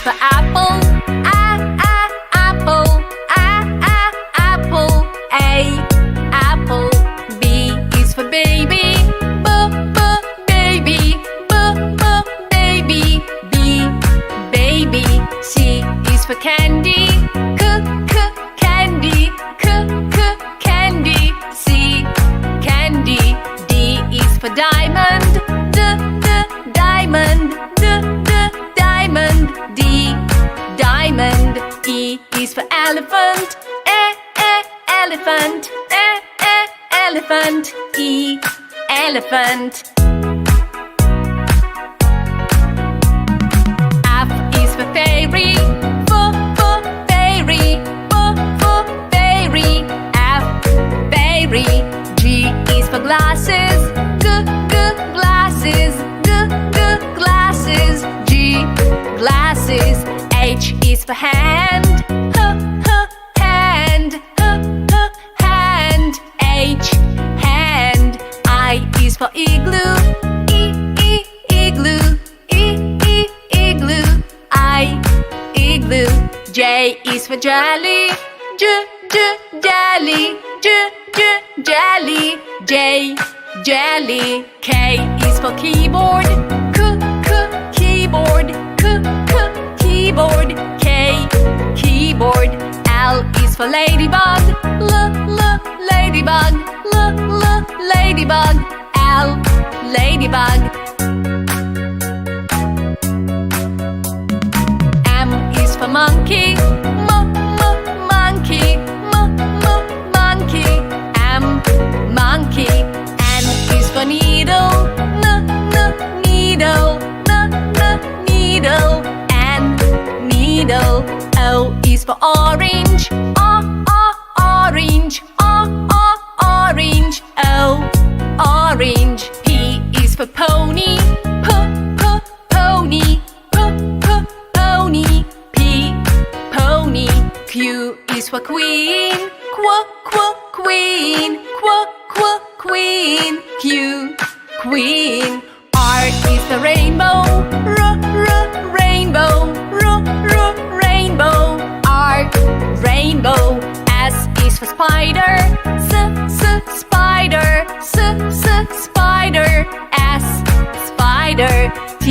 for apple. Apple. Apple. Apple. B is for baby. Baby. Baby. Baby. C is for candy. Candy. Candy. C candy. D is for diamond. Diamond. Diamond. D diamond. E is for elephant. Elephant. Elephant. E elephant. F is for fairy. Fairy. Fairy. F fairy. G is for glasses. Glasses. Glasses. G glasses. H is for hand. Hand. Hand. H hand. I is for igloo. Igloo. Igloo. I igloo. J is for jelly. Jelly. Jelly. J jelly. K is for keyboard. Keyboard. Keyboard. K keyboard. L is for ladybug. Ladybug. Ladybug. L ladybug. M is for monkey. Monkey. Monkey. M monkey. N is for needle. Needle. Needle. N needle. O is for orange. Orange. Orange. O orange. P is for pony. Pony. Pony. P pony. Q is for queen. Queen. Queen. Q queen. R is the rainbow. Rainbow. Rainbow. R rainbow. S is for spider. Spider. Spider. S spider. T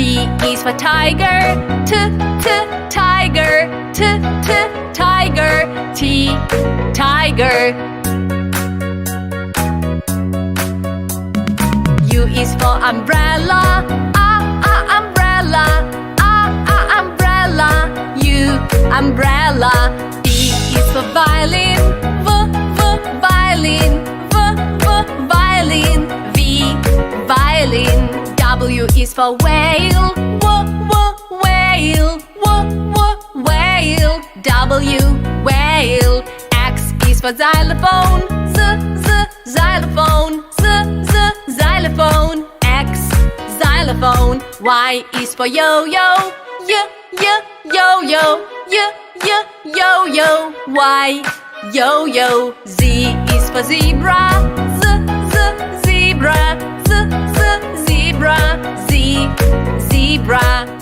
is for tiger. Tiger. Tiger. T tiger. U is for umbrella. Umbrella. Umbrella. U umbrella. V is for violin. Violin. Violin. V violin. W is for whale. Whale. Whale. W whale. X is for xylophone. Xylophone. Xylophone. X xylophone. Y is for yo-yo. Yo-yo. Yo-yo. Y yo-yo. Z is for zebra. Zebra. Zebra. Z zebra.